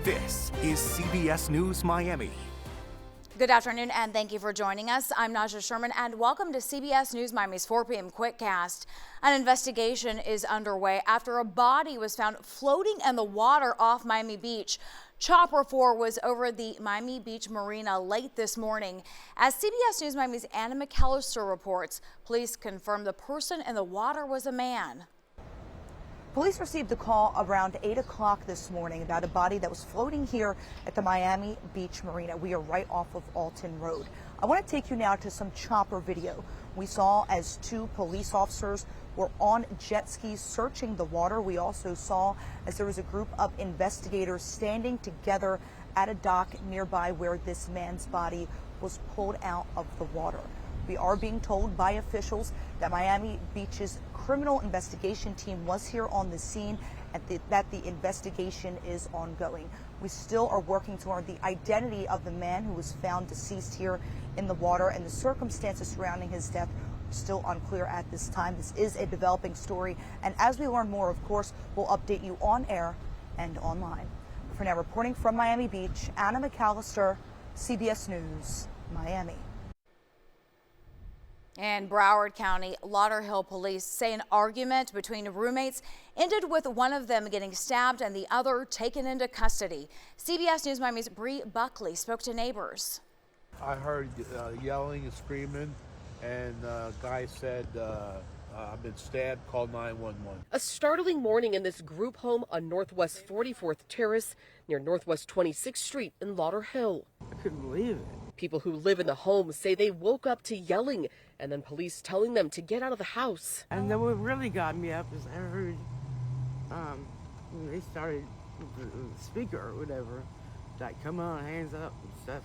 This is CBS News Miami. Good afternoon and thank you for joining us. I'm Naja Sherman and welcome to CBS News Miami's 4 p.m. Quickcast. An investigation is underway after a body was found floating in the water off Miami Beach. Chopper 4 was over the Miami Beach Marina late this morning. As CBS News Miami's Anna McAllister reports, police confirmed the person in the water was a man. Police received a call around 8 o'clock this morning about a body that was floating here at the Miami Beach Marina. We are right off of Alton Road. I want to take you now to some chopper video. We saw as 2 police officers were on jet skis searching the water. We also saw as there was a group of investigators standing together at a dock nearby where this man's body was pulled out of the water. We are being told by officials that Miami Beach's criminal investigation team was here on the scene and that the investigation is ongoing. We still are working toward the identity of the man who was found deceased here in the water, and the circumstances surrounding his death are still unclear at this time. This is a developing story, and as we learn more, of course, we'll update you on air and online. For now, reporting from Miami Beach, Anna McAllister, CBS News, Miami. In Broward County, Lauderhill police say an argument between roommates ended with one of them getting stabbed and the other taken into custody. CBS News Miami's Bree Buckley spoke to neighbors. I heard yelling and screaming, and a guy said, I've been stabbed, call 911. A startling morning in this group home on Northwest 44th Terrace near Northwest 26th Street in Lauderhill. I couldn't believe it. People who live in the home say they woke up to yelling and then police telling them to get out of the house. And then what really got me up is I heard when they started with the speaker or whatever, like, come on, hands up and stuff.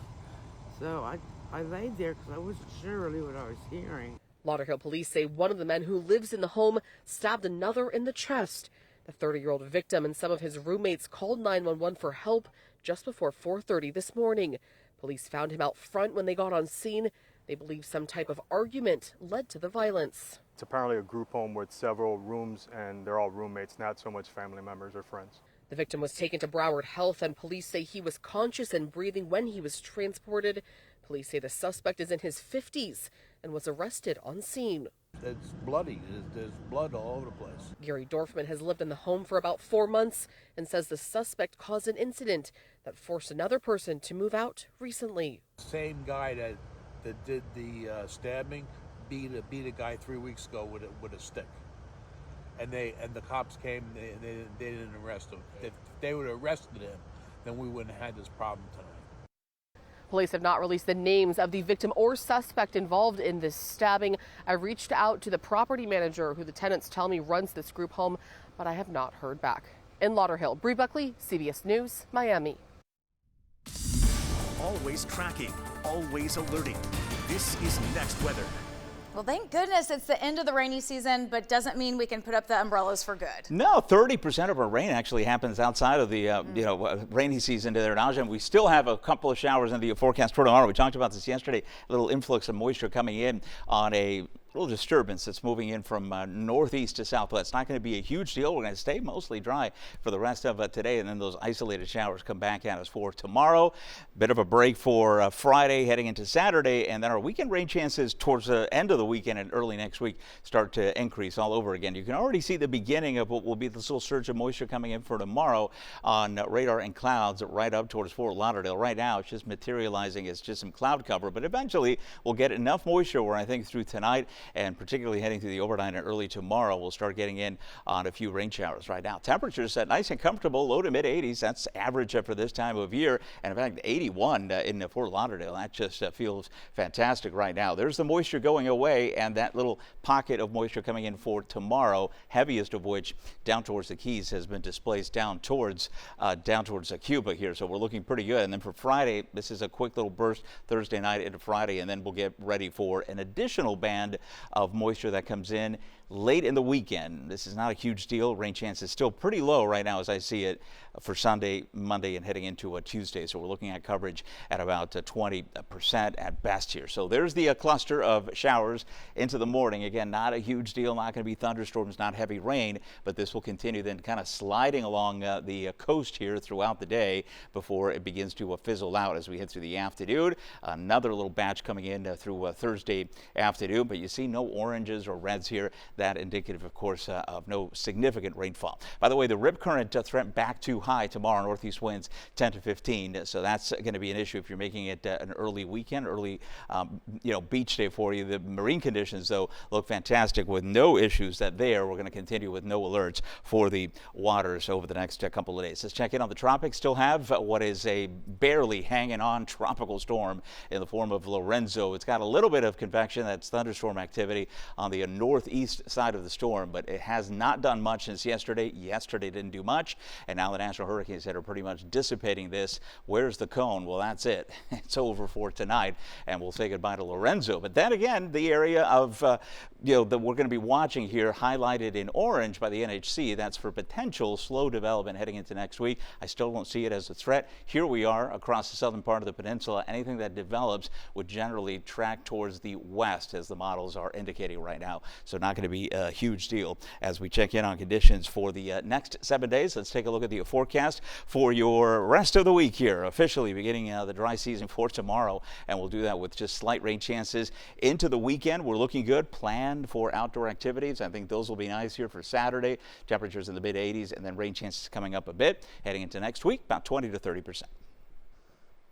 So I laid there because I wasn't sure really what I was hearing. Lauderhill police say one of the men who lives in the home stabbed another in the chest. The 30-year-old victim and some of his roommates called 911 for help just before 4:30 this morning. Police found him out front when they got on scene. They believe some type of argument led to the violence. It's apparently a group home with several rooms, and they're all roommates, not so much family members or friends. The victim was taken to Broward Health, and police say he was conscious and breathing when he was transported. Police say the suspect is in his 50s and was arrested on scene. It's bloody. There's blood all over the place. Gary Dorfman has lived in the home for about 4 months and says the suspect caused an incident that forced another person to move out recently. Same guy that did the stabbing beat a guy 3 weeks ago with a stick. And the cops came. They didn't arrest him. If they would have arrested him, then we wouldn't have had this problem tonight. Police have not released the names of the victim or suspect involved in this stabbing. I reached out to the property manager who the tenants tell me runs this group home, but I have not heard back. In Lauderhill, Bree Buckley, CBS News, Miami. Always tracking, always alerting. This is Next Weather. Well, thank goodness it's the end of the rainy season, but doesn't mean we can put up the umbrellas for good. No, 30% of our rain actually happens outside of the rainy season there, Naja. And we still have a couple of showers in the forecast for tomorrow. We talked about this yesterday. A little influx of moisture coming in on a little disturbance that's moving in from northeast to southwest. It's not going to be a huge deal. We're going to stay mostly dry for the rest of today, and then those isolated showers come back at us for tomorrow. Bit of a break for Friday heading into Saturday, and then our weekend rain chances towards the end of the weekend and early next week start to increase all over again. You can already see the beginning of what will be this little surge of moisture coming in for tomorrow on radar and clouds right up towards Fort Lauderdale. Right now it's just materializing as just some cloud cover, but eventually we'll get enough moisture where I think through tonight and particularly heading through the overnight and early tomorrow, we'll start getting in on a few rain showers right now. Temperatures set nice and comfortable, low to mid 80s. That's average for this time of year. And in fact, 81 in Fort Lauderdale. That just feels fantastic right now. There's the moisture going away and that little pocket of moisture coming in for tomorrow, heaviest of which down towards the Keys has been displaced down towards Cuba here. So we're looking pretty good. And then for Friday, this is a quick little burst Thursday night into Friday, and then we'll get ready for an additional band of moisture that comes in late in the weekend. This is not a huge deal. Rain chance is still pretty low right now as I see it for Sunday, Monday, and heading into Tuesday. So we're looking at coverage at about 20% at best here. So there's the cluster of showers into the morning. Again, not a huge deal. Not going to be thunderstorms, not heavy rain, but this will continue then kind of sliding along the coast here throughout the day before it begins to fizzle out as we head through the afternoon. Another little batch coming in through Thursday afternoon, but you see no oranges or reds here. That indicative, of course, of no significant rainfall. By the way, the rip current threat back too high tomorrow. Northeast winds 10 to 15. So that's going to be an issue if you're making it an early weekend, early beach day for you. The marine conditions, though, look fantastic with no issues there. We're going to continue with no alerts for the waters over the next couple of days. Let's check in on the tropics. Still have what is a barely hanging on tropical storm in the form of Lorenzo. It's got a little bit of convection. That's thunderstorm activity on the northeast side of the storm, but it has not done much since yesterday. Yesterday didn't do much, and now the National Hurricane Center are pretty much dissipating this. Where's the cone? Well, that's it. It's over for tonight, and we'll say goodbye to Lorenzo. But then again, the area of that we're going to be watching here highlighted in orange by the NHC, that's for potential slow development heading into next week. I still don't see it as a threat. Here we are across the southern part of the peninsula. Anything that develops would generally track towards the west, as the models are indicating right now. So not going to be a huge deal as we check in on conditions for the next 7 days. Let's take a look at the forecast for your rest of the week here, officially beginning the dry season for tomorrow, and we'll do that with just slight rain chances into the weekend. We're looking good. Planned for outdoor activities. I think those will be nice here for Saturday. Temperatures in the mid 80s, and then rain chances coming up a bit heading into next week, about 20 to 30%.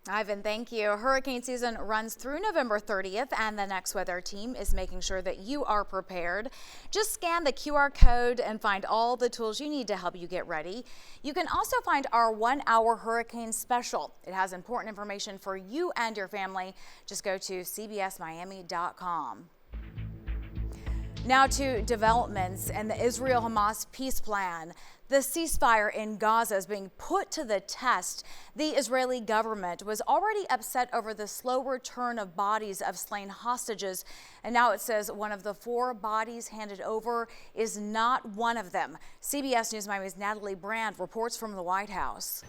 Ivan, thank you. Hurricane season runs through November 30th, and the Next Weather team is making sure that you are prepared. Just scan the QR code and find all the tools you need to help you get ready. You can also find our 1-hour hurricane special. It has important information for you and your family. Just go to cbsmiami.com. Now to developments and the Israel-Hamas peace plan. The ceasefire in Gaza is being put to the test. The Israeli government was already upset over the slow return of bodies of slain hostages, and now it says one of the 4 bodies handed over is not one of them. CBS News Miami's Natalie Brand reports from the White House.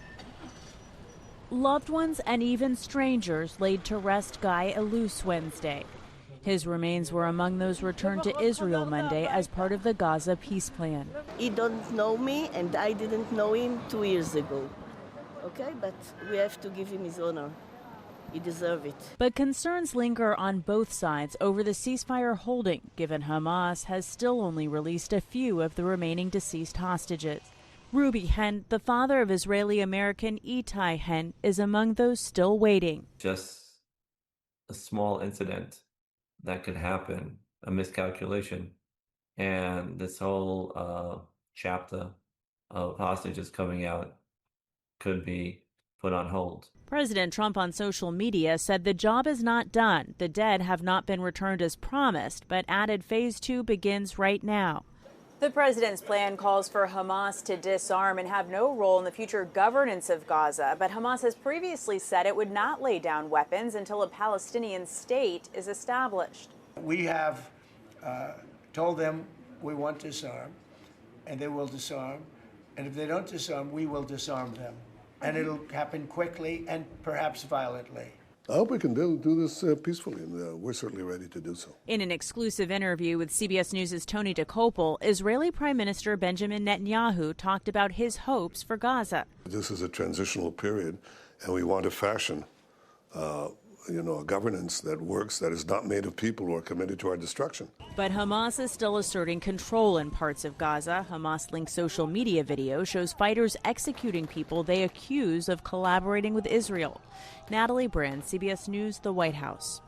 Loved ones and even strangers laid to rest Guy Elus Wednesday. His remains were among those returned to Israel Monday as part of the Gaza peace plan. He don't know me, and I didn't know him 2 years ago. Okay, but we have to give him his honor. He deserves it. But concerns linger on both sides over the ceasefire holding, given Hamas has still only released a few of the remaining deceased hostages. Ruby Hen, the father of Israeli-American Itai Hen, is among those still waiting. Just a small incident that could happen, a miscalculation, and this whole chapter of hostages coming out could be put on hold. President Trump on social media said the job is not done. The dead have not been returned as promised, but added phase 2 begins right now. The president's plan calls for Hamas to disarm and have no role in the future governance of Gaza. But Hamas has previously said it would not lay down weapons until a Palestinian state is established. We have told them we want to disarm, and they will disarm. And if they don't disarm, we will disarm them. And it'll happen quickly and perhaps violently. I hope we can do this peacefully, and we're certainly ready to do so. In an exclusive interview with CBS News' Tony DeCopel, Israeli Prime Minister Benjamin Netanyahu talked about his hopes for Gaza. This is a transitional period, and we want to fashion a governance that works, that is not made of people who are committed to our destruction. But Hamas is still asserting control in parts of Gaza. Hamas-linked social media video shows fighters executing people they accuse of collaborating with Israel. Natalie Brand, CBS News, the White House.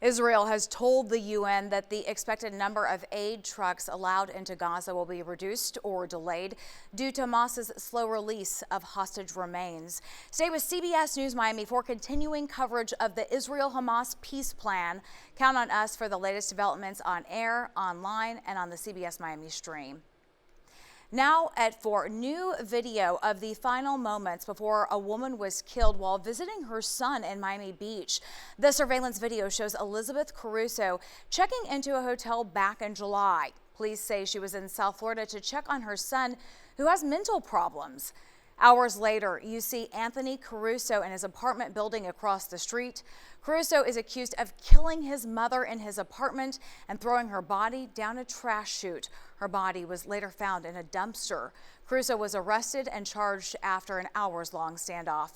Israel has told the UN that the expected number of aid trucks allowed into Gaza will be reduced or delayed due to Hamas's slow release of hostage remains. Stay with CBS News Miami for continuing coverage of the Israel-Hamas peace plan. Count on us for the latest developments on air, online, and on the CBS Miami stream. Now at 4, new video of the final moments before a woman was killed while visiting her son in Miami Beach. The surveillance video shows Elizabeth Caruso checking into a hotel back in July. Police say she was in South Florida to check on her son, who has mental problems. Hours later, you see Anthony Caruso in his apartment building across the street. Caruso is accused of killing his mother in his apartment and throwing her body down a trash chute. Her body was later found in a dumpster. Caruso was arrested and charged after an hours-long standoff.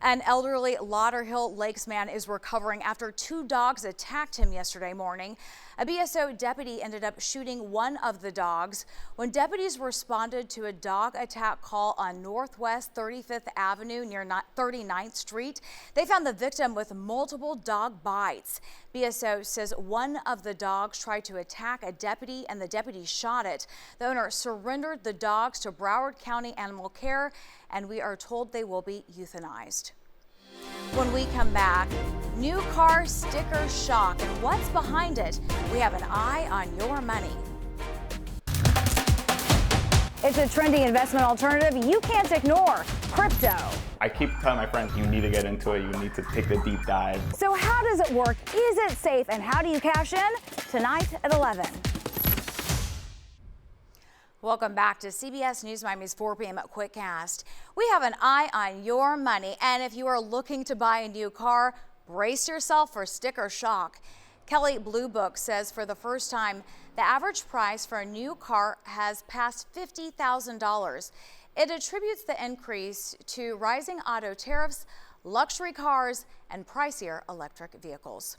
An elderly Lauderhill Lakes man is recovering after 2 dogs attacked him yesterday morning. A BSO deputy ended up shooting one of the dogs. When deputies responded to a dog attack call on Northwest 35th Avenue near 39th Street, they found the victim with multiple dog bites. BSO says one of the dogs tried to attack a deputy and the deputy shot it. The owner surrendered the dogs to Broward County Animal Care, and we are told they will be euthanized. When we come back, new car sticker shock and what's behind it. We have an eye on your money. It's a trending investment alternative you can't ignore, crypto. I keep telling my friends, you need to get into it. You need to take the deep dive. So how does it work? Is it safe? And how do you cash in? Tonight at 11. Welcome back to CBS News Miami's 4 p.m. Quickcast. We have an eye on your money, and if you are looking to buy a new car, brace yourself for sticker shock. Kelly Blue Book says for the first time, the average price for a new car has passed $50,000. It attributes the increase to rising auto tariffs, luxury cars, and pricier electric vehicles.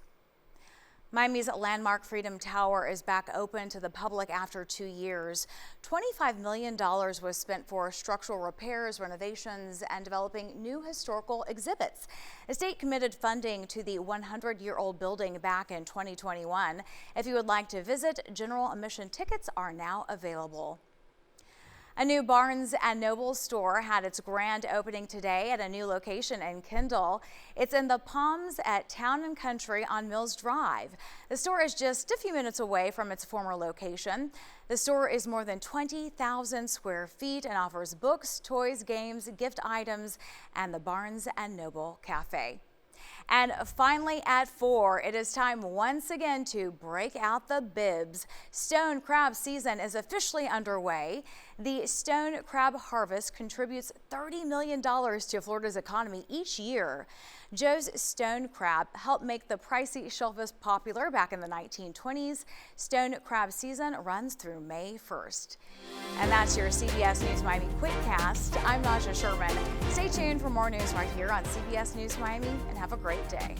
Miami's landmark Freedom Tower is back open to the public after 2 years. $25 million was spent for structural repairs, renovations, and developing new historical exhibits. The state committed funding to the 100-year-old building back in 2021. If you would like to visit, general admission tickets are now available. A new Barnes & Noble store had its grand opening today at a new location in Kendall. It's in the Palms at Town & Country on Mills Drive. The store is just a few minutes away from its former location. The store is more than 20,000 square feet and offers books, toys, games, gift items, and the Barnes & Noble Cafe. And finally at 4, it is time once again to break out the bibs. Stone crab season is officially underway. The stone crab harvest contributes $30 million to Florida's economy each year. Joe's stone crab helped make the pricey shellfish popular back in the 1920s. Stone crab season runs through May 1st. And that's your CBS News Miami Quickcast. I'm Naja Sherman. Stay tuned for more news right here on CBS News Miami and have a great day.